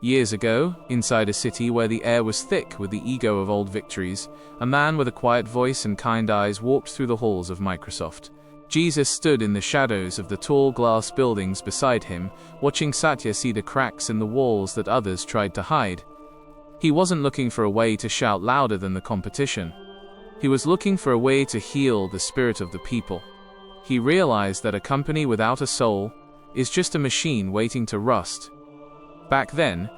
Years ago, inside a city where the air was thick with the ego of old victories, a man with a quiet voice and kind eyes walked through the halls of Microsoft. Jesus stood in the shadows of the tall glass buildings beside him, watching Satya see the cracks in the walls that others tried to hide. He wasn't looking for a way to shout louder than the competition. He was looking for a way to heal the spirit of the people. He realized that a company without a soul is just a machine waiting to rust. Back then,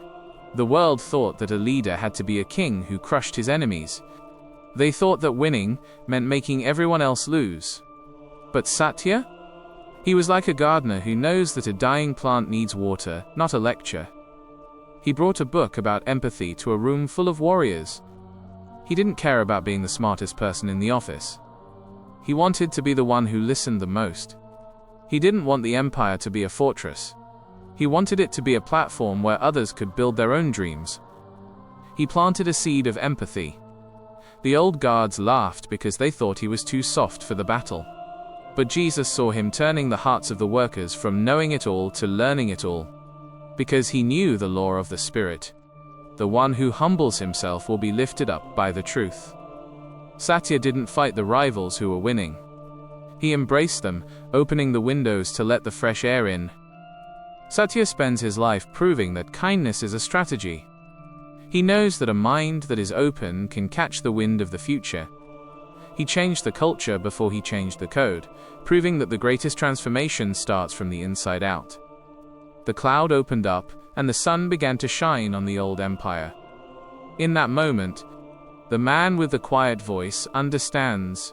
the world thought that a leader had to be a king who crushed his enemies. They thought that winning meant making everyone else lose. But Satya? He was like a gardener who knows that a dying plant needs water, not a lecture. He brought a book about empathy to a room full of warriors. He didn't care about being the smartest person in the office. He wanted to be the one who listened the most. He didn't want the empire to be a fortress. He wanted it to be a platform where others could build their own dreams. He planted a seed of empathy. The old guards laughed because they thought he was too soft for the battle. But Jesus saw him turning the hearts of the workers from knowing it all to learning it all. Because he knew the law of the Spirit. The one who humbles himself will be lifted up by the truth. Satya didn't fight the rivals who were winning. He embraced them, opening the windows to let the fresh air in. Satya spends his life proving that kindness is a strategy. He knows that a mind that is open can catch the wind of the future. He changed the culture before he changed the code, proving that the greatest transformation starts from the inside out. The cloud opened up, and the sun began to shine on the old empire. In that moment, the man with the quiet voice understands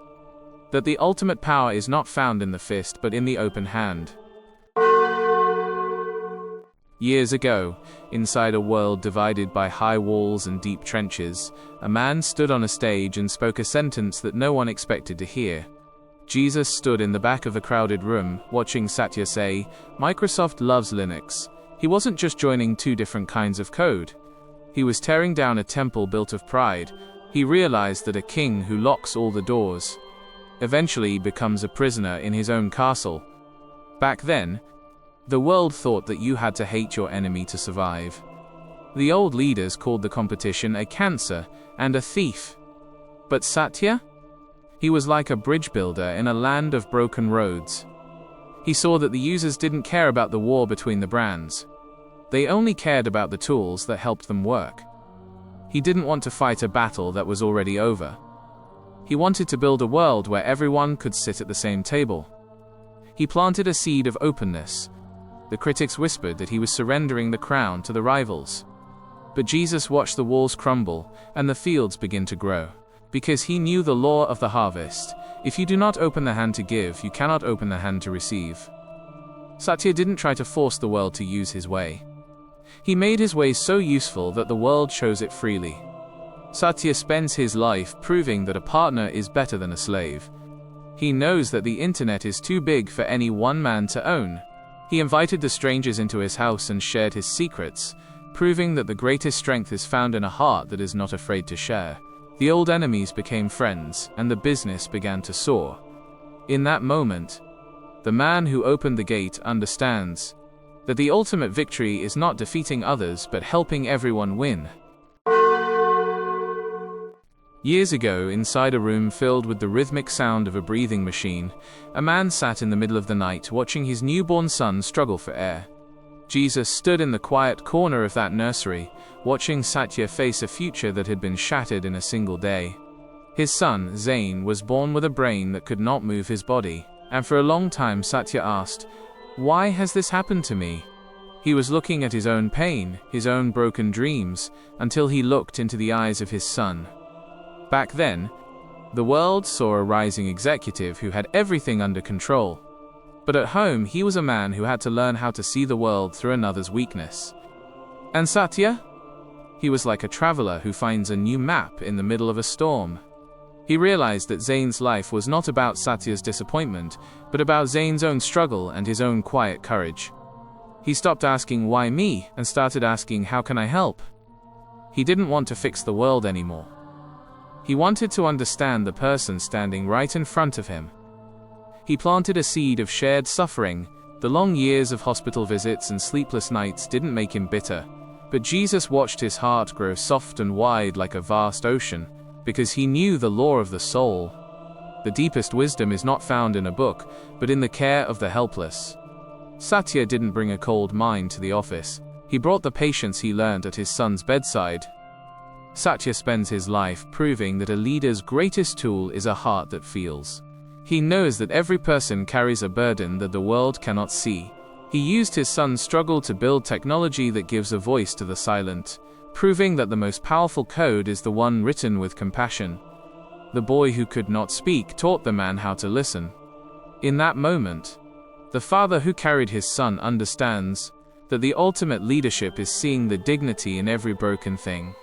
that the ultimate power is not found in the fist but in the open hand. Years ago, inside a world divided by high walls and deep trenches, a man stood on a stage and spoke a sentence that no one expected to hear. Jesus stood in the back of a crowded room, watching Satya say, "Microsoft loves Linux." He wasn't just joining two different kinds of code. He was tearing down a temple built of pride. He realized that a king who locks all the doors eventually becomes a prisoner in his own castle. Back then, the world thought that you had to hate your enemy to survive. The old leaders called the competition a cancer and a thief. But Satya? He was like a bridge builder in a land of broken roads. He saw that the users didn't care about the war between the brands. They only cared about the tools that helped them work. He didn't want to fight a battle that was already over. He wanted to build a world where everyone could sit at the same table. He planted a seed of openness. The critics whispered that he was surrendering the crown to the rivals. But Jesus watched the walls crumble and the fields begin to grow. Because he knew the law of the harvest. If you do not open the hand to give, you cannot open the hand to receive. Satya didn't try to force the world to use his way. He made his way so useful that the world chose it freely. Satya spends his life proving that a partner is better than a slave. He knows that the internet is too big for any one man to own. He invited the strangers into his house and shared his secrets, proving that the greatest strength is found in a heart that is not afraid to share. The old enemies became friends, and the business began to soar. In that moment, the man who opened the gate understands that the ultimate victory is not defeating others but helping everyone win. Years ago, inside a room filled with the rhythmic sound of a breathing machine, a man sat in the middle of the night watching his newborn son struggle for air. Jesus stood in the quiet corner of that nursery, watching Satya face a future that had been shattered in a single day. His son, Zain, was born with a brain that could not move his body, and for a long time Satya asked, "Why has this happened to me?" He was looking at his own pain, his own broken dreams, until he looked into the eyes of his son. Back then, the world saw a rising executive who had everything under control. But at home, he was a man who had to learn how to see the world through another's weakness. And Satya? He was like a traveler who finds a new map in the middle of a storm. He realized that Zain's life was not about Satya's disappointment, but about Zain's own struggle and his own quiet courage. He stopped asking, "Why me?" and started asking, "How can I help?" He didn't want to fix the world anymore. He wanted to understand the person standing right in front of him. He planted a seed of shared suffering. The long years of hospital visits and sleepless nights didn't make him bitter, But Jesus watched his heart grow soft and wide like a vast ocean, because he knew the law of the soul. The deepest wisdom is not found in a book, but in the care of the helpless. Satya didn't bring a cold mind to the office. He brought the patience he learned at his son's bedside. Satya spends his life proving that a leader's greatest tool is a heart that feels. He knows that every person carries a burden that the world cannot see. He used his son's struggle to build technology that gives a voice to the silent, proving that the most powerful code is the one written with compassion. The boy who could not speak taught the man how to listen. In that moment, the father who carried his son understands that the ultimate leadership is seeing the dignity in every broken thing.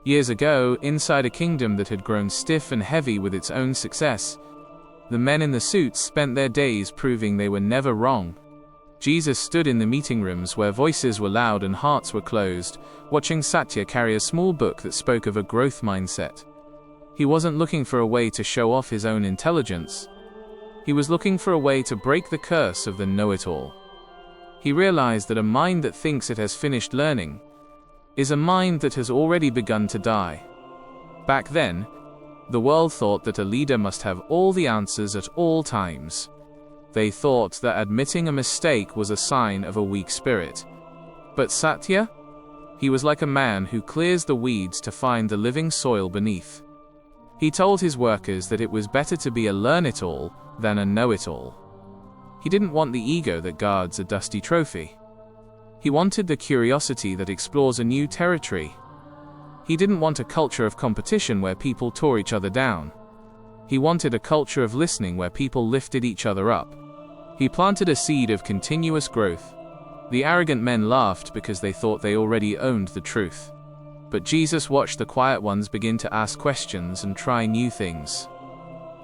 Years ago, inside a kingdom that had grown stiff and heavy with its own success, the men in the suits spent their days proving they were never wrong. Jesus stood in the meeting rooms where voices were loud and hearts were closed, watching Satya carry a small book that spoke of a growth mindset. He wasn't looking for a way to show off his own intelligence. He was looking for a way to break the curse of the know-it-all. He realized that a mind that thinks it has finished learning is a mind that has already begun to die. Back then, the world thought that a leader must have all the answers at all times. They thought that admitting a mistake was a sign of a weak spirit. But Satya? He was like a man who clears the weeds to find the living soil beneath. He told his workers that it was better to be a learn-it-all than a know-it-all. He didn't want the ego that guards a dusty trophy. He wanted the curiosity that explores a new territory. He didn't want a culture of competition where people tore each other down. He wanted a culture of listening where people lifted each other up. He planted a seed of continuous growth. The arrogant men laughed because they thought they already owned the truth. But Jesus watched the quiet ones begin to ask questions and try new things.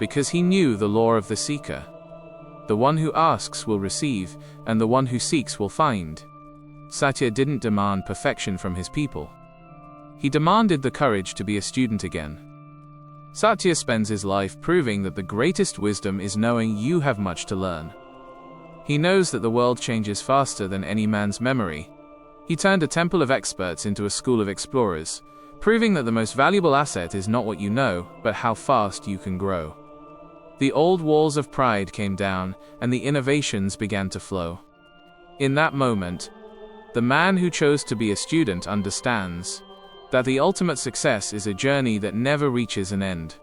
Because he knew the law of the seeker. The one who asks will receive, and the one who seeks will find. Satya didn't demand perfection from his people. He demanded the courage to be a student again. Satya spends his life proving that the greatest wisdom is knowing you have much to learn. He knows that the world changes faster than any man's memory. He turned a temple of experts into a school of explorers, proving that the most valuable asset is not what you know, but how fast you can grow. The old walls of pride came down, and the innovations began to flow. In that moment, the man who chose to be a student understands that the ultimate success is a journey that never reaches an end.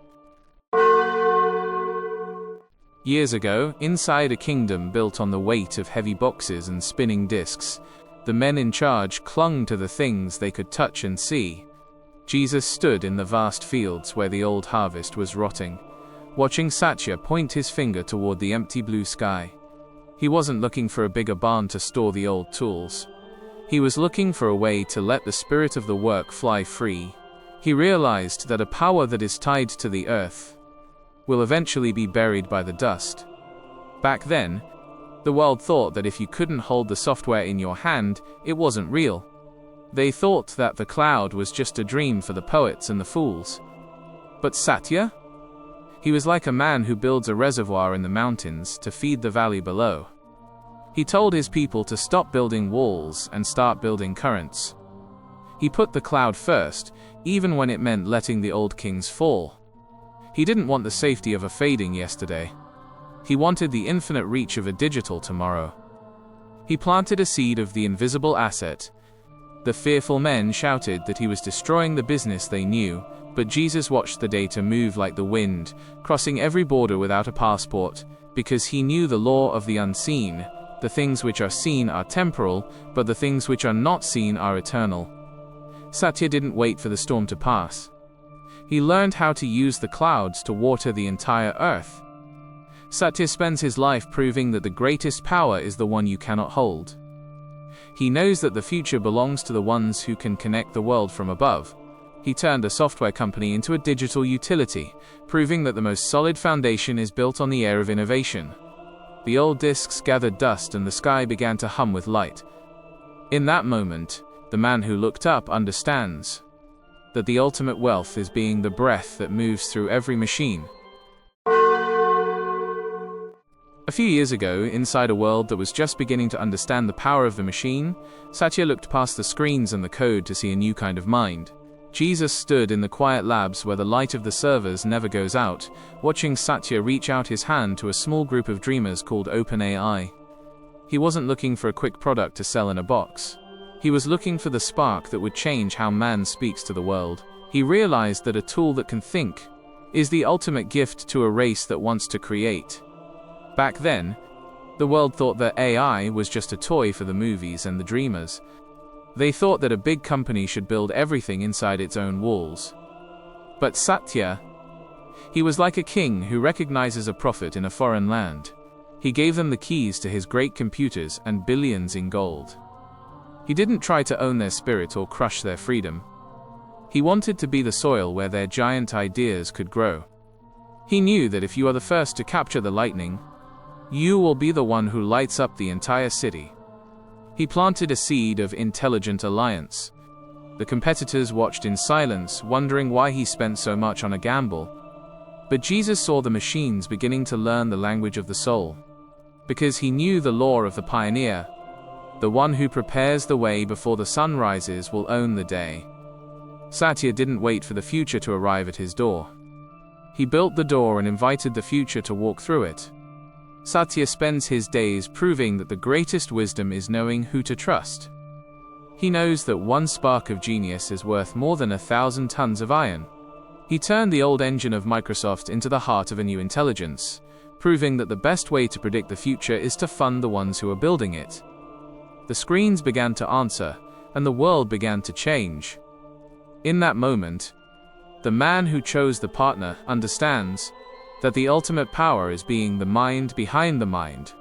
Years ago, inside a kingdom built on the weight of heavy boxes and spinning discs, the men in charge clung to the things they could touch and see. Jesus stood in the vast fields where the old harvest was rotting, watching Satya point his finger toward the empty blue sky. He wasn't looking for a bigger barn to store the old tools. He was looking for a way to let the spirit of the work fly free. He realized that a power that is tied to the earth will eventually be buried by the dust. Back then, the world thought that if you couldn't hold the software in your hand, it wasn't real. They thought that the cloud was just a dream for the poets and the fools. But Satya? He was like a man who builds a reservoir in the mountains to feed the valley below. He told his people to stop building walls and start building currents. He put the cloud first, even when it meant letting the old kings fall. He didn't want the safety of a fading yesterday. He wanted the infinite reach of a digital tomorrow. He planted a seed of the invisible asset. The fearful men shouted that he was destroying the business they knew, but Jesus watched the data move like the wind, crossing every border without a passport, because he knew the law of the unseen. The things which are seen are temporal, but the things which are not seen are eternal. Satya didn't wait for the storm to pass. He learned how to use the clouds to water the entire earth. Satya spends his life proving that the greatest power is the one you cannot hold. He knows that the future belongs to the ones who can connect the world from above. He turned a software company into a digital utility, proving that the most solid foundation is built on the air of innovation. The old discs gathered dust and the sky began to hum with light. In that moment, the man who looked up understands that the ultimate wealth is being the breath that moves through every machine. A few years ago, inside a world that was just beginning to understand the power of the machine, Satya looked past the screens and the code to see a new kind of mind. Jesus stood in the quiet labs where the light of the servers never goes out, watching Satya reach out his hand to a small group of dreamers called OpenAI. He wasn't looking for a quick product to sell in a box. He was looking for the spark that would change how man speaks to the world. He realized that a tool that can think is the ultimate gift to a race that wants to create. Back then, the world thought that AI was just a toy for the movies and the dreamers. They thought that a big company should build everything inside its own walls. But Satya, he was like a king who recognizes a prophet in a foreign land. He gave them the keys to his great computers and billions in gold. He didn't try to own their spirit or crush their freedom. He wanted to be the soil where their giant ideas could grow. He knew that if you are the first to capture the lightning, you will be the one who lights up the entire city. He planted a seed of intelligent alliance. The competitors watched in silence, wondering why he spent so much on a gamble. But Jesus saw the machines beginning to learn the language of the soul. Because he knew the law of the pioneer, the one who prepares the way before the sun rises will own the day. Satya didn't wait for the future to arrive at his door. He built the door and invited the future to walk through it. Satya spends his days proving that the greatest wisdom is knowing who to trust. He knows that one spark of genius is worth more than 1,000 tons of iron. He turned the old engine of Microsoft into the heart of a new intelligence, proving that the best way to predict the future is to fund the ones who are building it. The screens began to answer, and the world began to change. In that moment, the man who chose the partner understands that the ultimate power is being the mind behind the mind.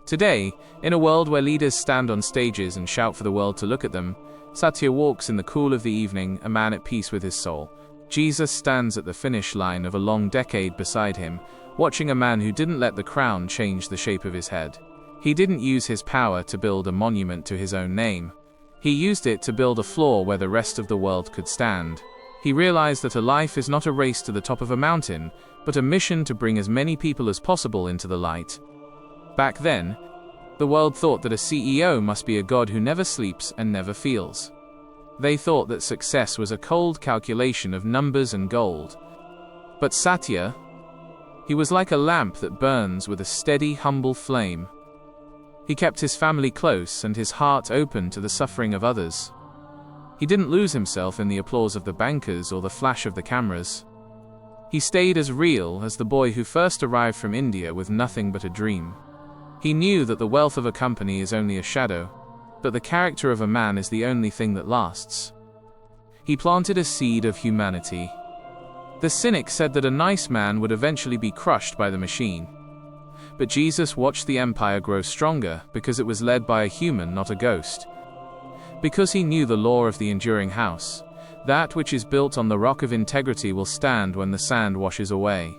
Today, in a world where leaders stand on stages and shout for the world to look at them, Satya walks in the cool of the evening, a man at peace with his soul. Jesus stands at the finish line of a long decade beside him, watching a man who didn't let the crown change the shape of his head. He didn't use his power to build a monument to his own name. He used it to build a floor where the rest of the world could stand. He realized that a life is not a race to the top of a mountain, but a mission to bring as many people as possible into the light. Back then, the world thought that a CEO must be a god who never sleeps and never feels. They thought that success was a cold calculation of numbers and gold. But Satya, he was like a lamp that burns with a steady, humble flame. He kept his family close and his heart open to the suffering of others. He didn't lose himself in the applause of the bankers or the flash of the cameras. He stayed as real as the boy who first arrived from India with nothing but a dream. He knew that the wealth of a company is only a shadow, but the character of a man is the only thing that lasts. He planted a seed of humanity. The cynic said that a nice man would eventually be crushed by the machine. But Jesus watched the empire grow stronger because it was led by a human, not a ghost. Because he knew the law of the enduring house, that which is built on the rock of integrity will stand when the sand washes away.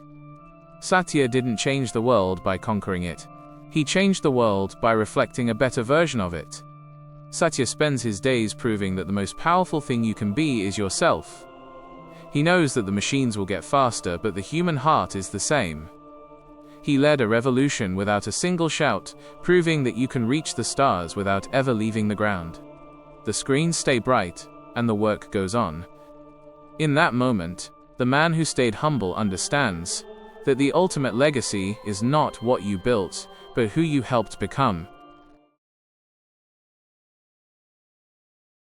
Satya didn't change the world by conquering it. He changed the world by reflecting a better version of it. Satya spends his days proving that the most powerful thing you can be is yourself. He knows that the machines will get faster, but the human heart is the same. He led a revolution without a single shout, proving that you can reach the stars without ever leaving the ground. The screens stay bright, and the work goes on. In that moment, the man who stayed humble understands that the ultimate legacy is not what you built, but who you helped become.